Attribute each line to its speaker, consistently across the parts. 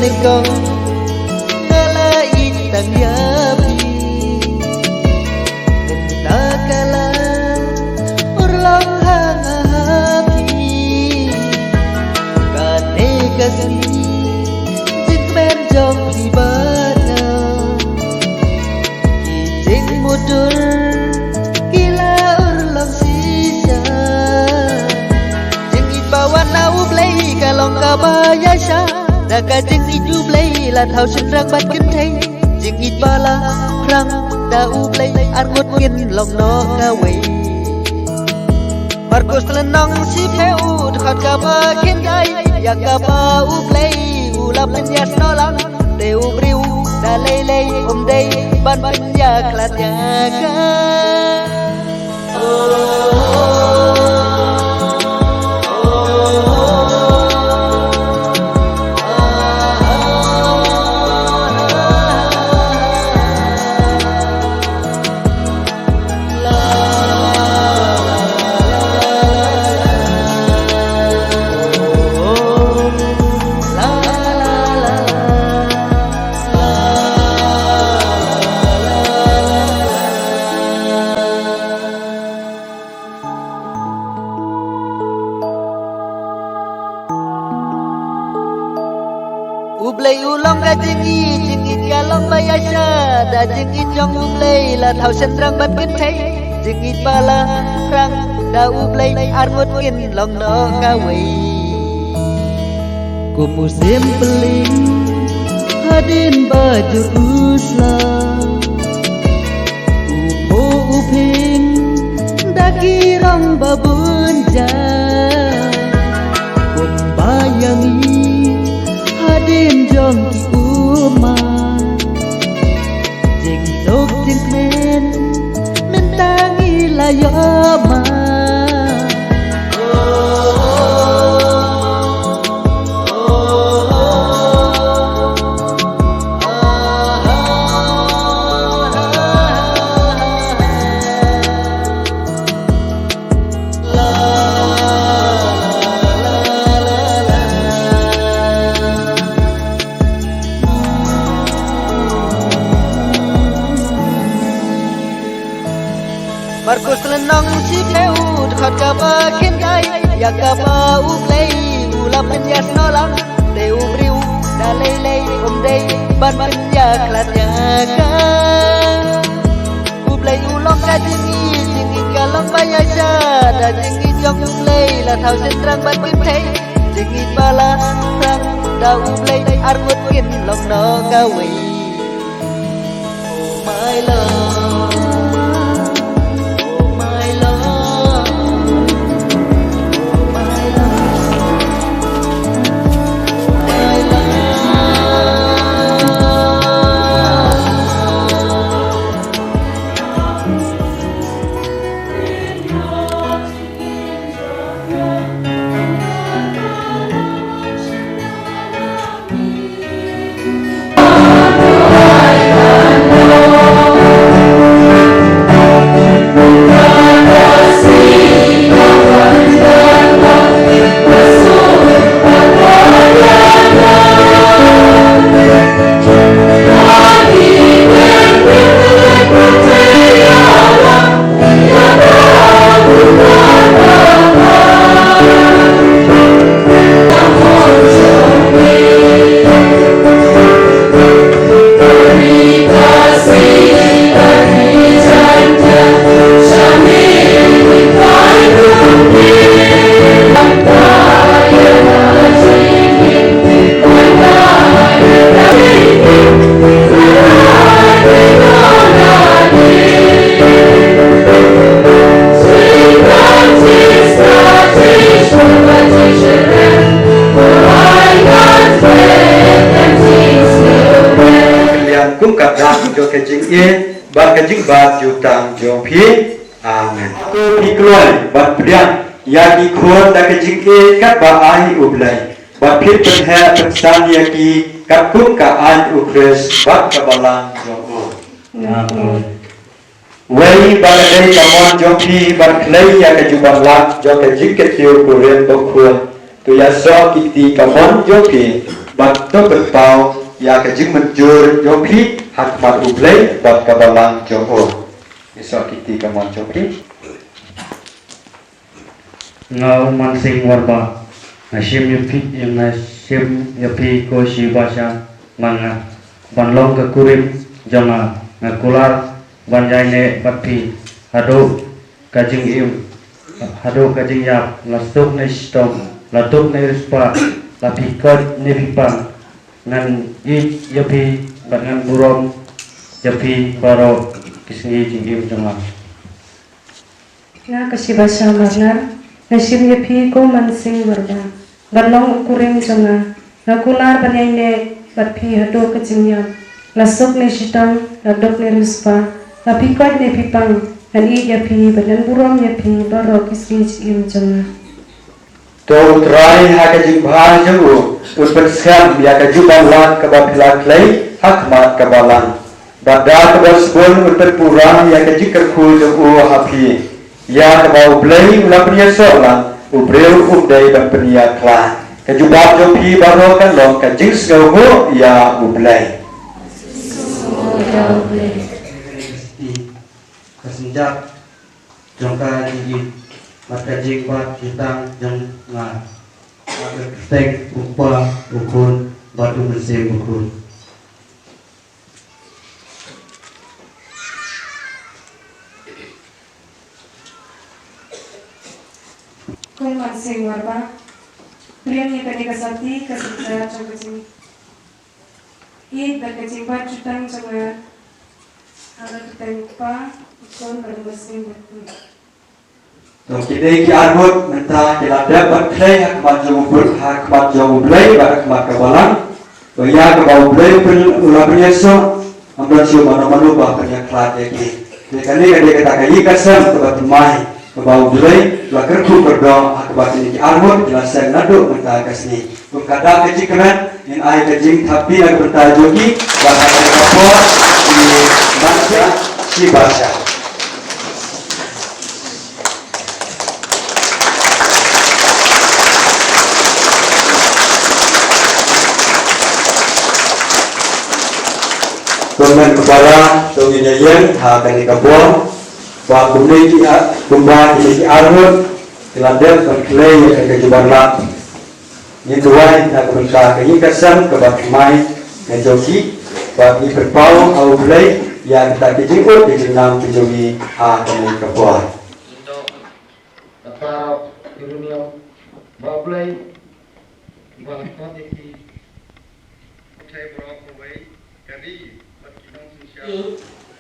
Speaker 1: nengkong ngalait tang yabi nentakala urlang hangahapi kane kasih jingmen jong libana kijing mudur kila urlang sisa jing ibawan nau blei kalong kabayasha daga jing iju blei la thau sin rang bat kin thei jing it bala rang dau blei arngot kin long no ka wei Marcos lenong si peu khat ka ba kin dai ya ka ba u blei u la penyas nolang teu briu da lei lei dei ban penya klat ya ka Ublay ulong ka jingit kalong bayasha da jingit jong ublay la thau sen rang bat kin thei jingit bala rang da ublay arngot kin long no ka wei ku musim peling hadin baju usla upo uping daki rong babun ja kum bayangi hadin jong ki uman jing dok jing men tangi layoma Marcos lenong si peu khat ka ba kin dai ya ka ba u play u la penyas nolang teu briu da lei lei dei ban penya klat ya ka u play u long ka jingi kalong bayasha da jingi jong u play la thau sen rang ban kin thei jingi bala rang da u play arngot kin long no ka wei oh my love
Speaker 2: cũng cặp đàn cho cái chính yên ba cái chính ba chịu tàng cho phía amen cô đi coi ba priang ya đi khuôn đã cái chính yên các bà ai ụp lại ba phía bên hè bên san ya ki các cũng cả ai ụp res ba các bà lang cho amen vậy ba cái đây cảm ơn cho phía ba lấy ya cái chịu bằng lạc cho cái chính cái tiêu của riêng bốc khuôn tôi ya so kiti cảm ơn cho phía bat to berpau ya ke jing menjur jopi hak mat ublei bat kabalang joho esok kiti kamon jopi
Speaker 3: ngau mansing warba nasim yupi yang nasim yupi ko si basha manga banlong ke kurim jama ngakular banjai batpi hado kajing im hado kajing yap lasuk ne stom latuk ne rispa lapi kot ne pipang ngan i yupi bangan burom yupi baro kisngi jingim jama
Speaker 4: na kasibasa marnar nasim yapi ko mansing warba banlong ukurim janga nakular banyaine batpi hado kajingyam lasok ne sitam ladok ne ruspa lapi kot ne pipang dan i yapi banan burom yapi baro kisri jingim janga
Speaker 2: to trai hak jing bhar jangu uspen skam ya ke juban lat ke bapilak lei hak mat kabalang bada ke basbon uspen puram ya ke jikar khu jangu hapi ya ke bau blei ulapnya sola ubreu ubdai dan penia klan ke jubab jopi baro kan long ke jing sgau ya ublei
Speaker 3: kesenjak jongka gigi mata jingbat hitang jeng nga tek upa ukun batu bersih ukun
Speaker 4: ko mansing warba priyan kadi kasati kasita changkajing i bakajing bat chutang janga ada tempa ukun bermusing betul
Speaker 2: to kidai ki arbut menta kilada batklei hak mat jong ubur hak mat jong ublei hak mat kabalang to ya ke bau ublei ulapnya so ambil siu manu bah penia klan ki dekali kade kata kai kasam ke batu mai ke bau ublei lakar ku berdo hak bat ni ki arbut jelasan nadu menta kasni kada kecikran in ai kejing tapi nak bertajoki bahasa kapor di bangsa si bahasa Kemudian kepala tongginya yang akan dikabur, bahwa kumneki kumba ini arut, keladel konklei yang kejuban lap. Ini tuai nak berkah ini kesan kebat mai ngejoki, bagi berpau au blei yang kita kejikut di jenam kejogi akan dikabur.
Speaker 3: untuk atau dunia bablai bangkot iki saya berapa baik kali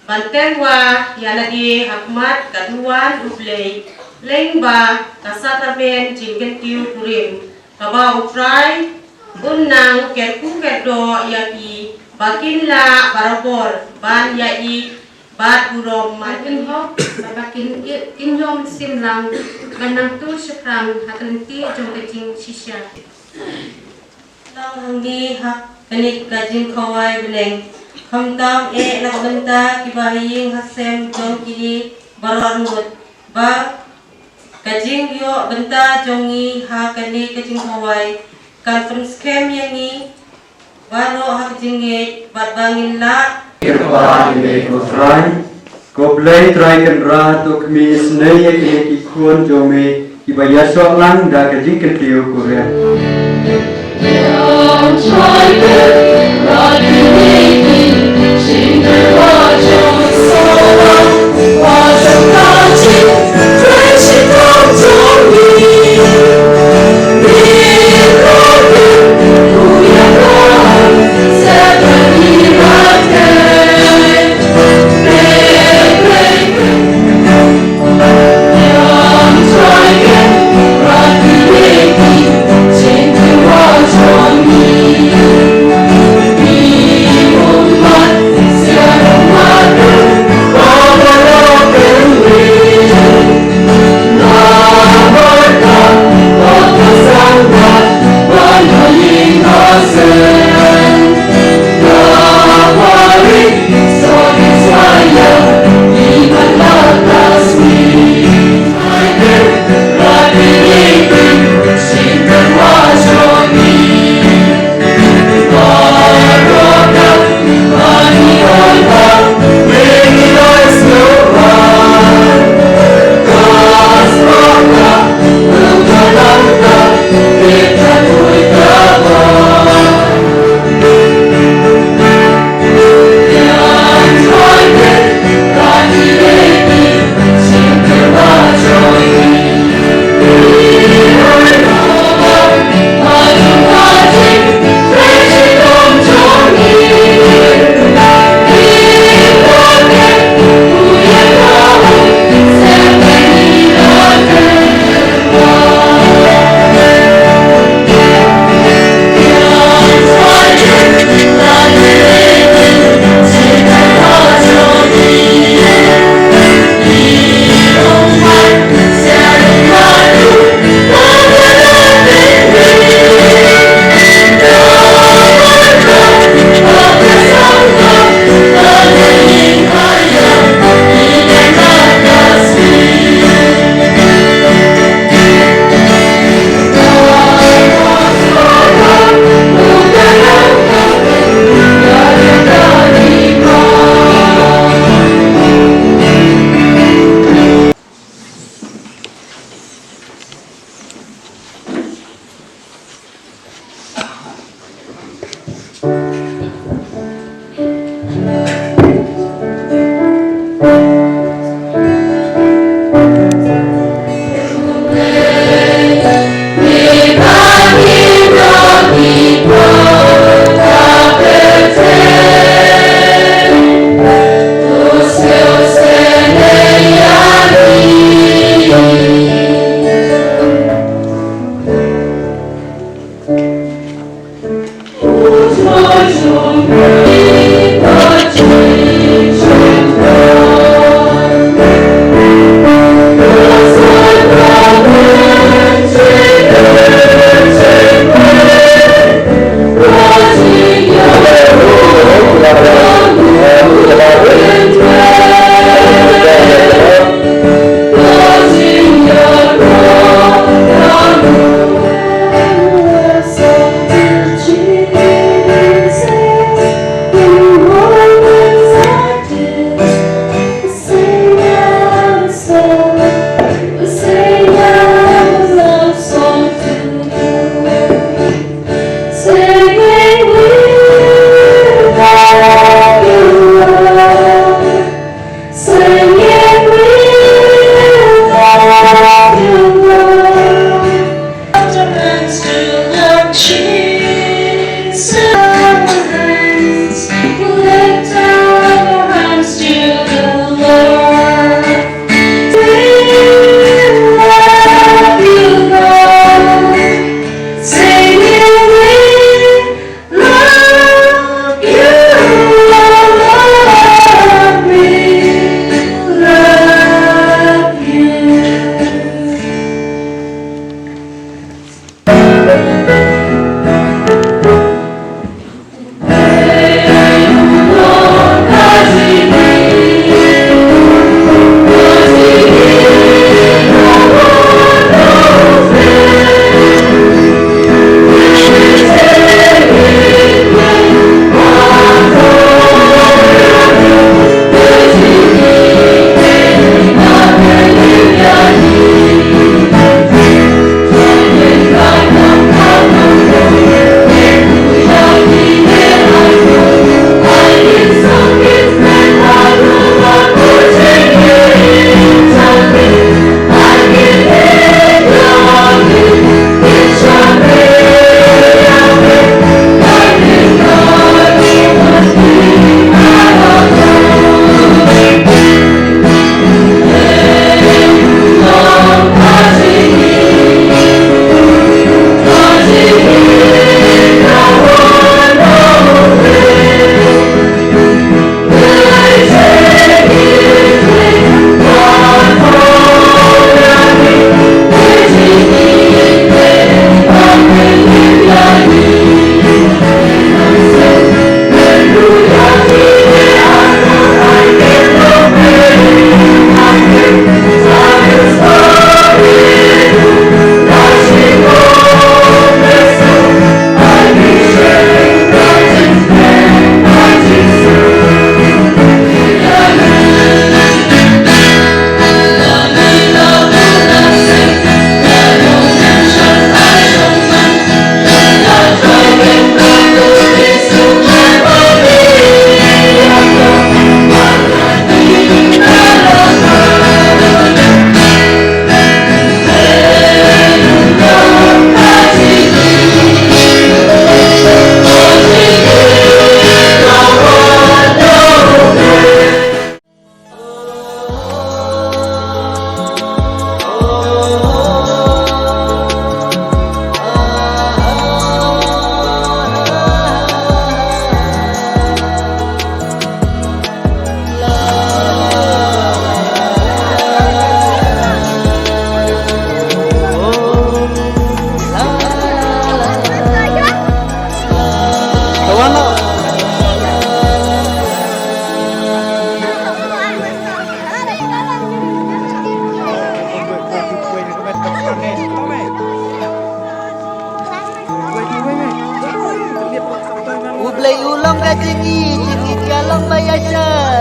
Speaker 5: Banten wa yana di hakmat kaduan ublei lengba kasataben jingken tiu kurim kaba uprai unnang kerku kedo yaki bakin la barabor ban yai bat burom makin ho bakin injom simlang banang tu seprang hatanti jom kecing sisya lang hanggi hak kenik kajing kawai beleng Kamtam nak benta kibahing hasem jong kini bararmut ba kajing yo benta jongi ha kani kajing hawai kan skem yangi baro ha kajing ge bangin la
Speaker 2: Kirpa ini kutrai, koblei trai kendra tuk mi snei ini kikun jome ibaya soalan da kajing ketiu kuria.
Speaker 6: Oh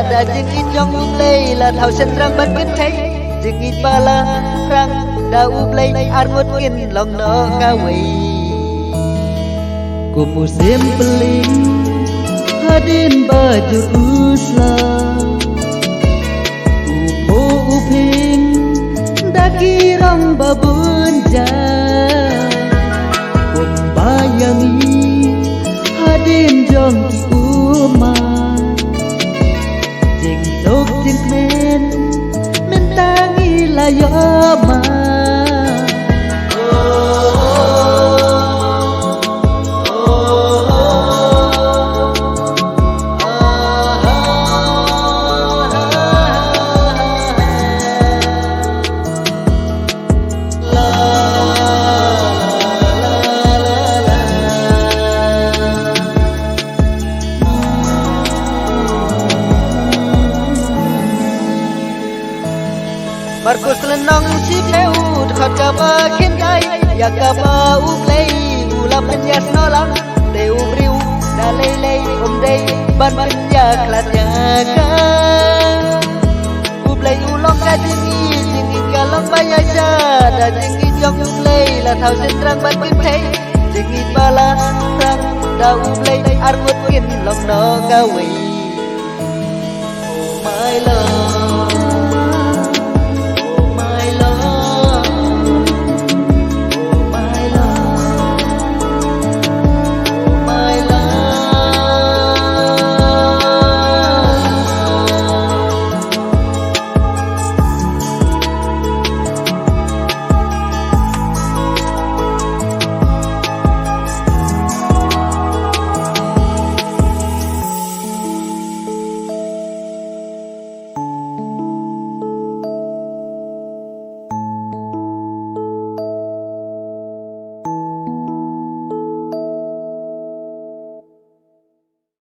Speaker 1: đã dừng ít trong úp lây là thảo sen răng bắt kết thấy dừng ít ba la răng đã úp lây ar ngốt kiên lòng nó cao quỷ của một xiêm peling hadin baju uslah upo uping daki rong babun jah pun bayangi hadin jong ki umat jing dok jing men tangi layama Markus lenong si peut khot ka ba khin gai ya ka ba u play ula penyas nolang teu briu da lei dei ban ya klat ya ka u play ulong ka jingi ka long ba ya ja da jingi jong u play la thau sen trang ban kim thei jingi bala rang da u play ar mut kin long no ka wi oh my love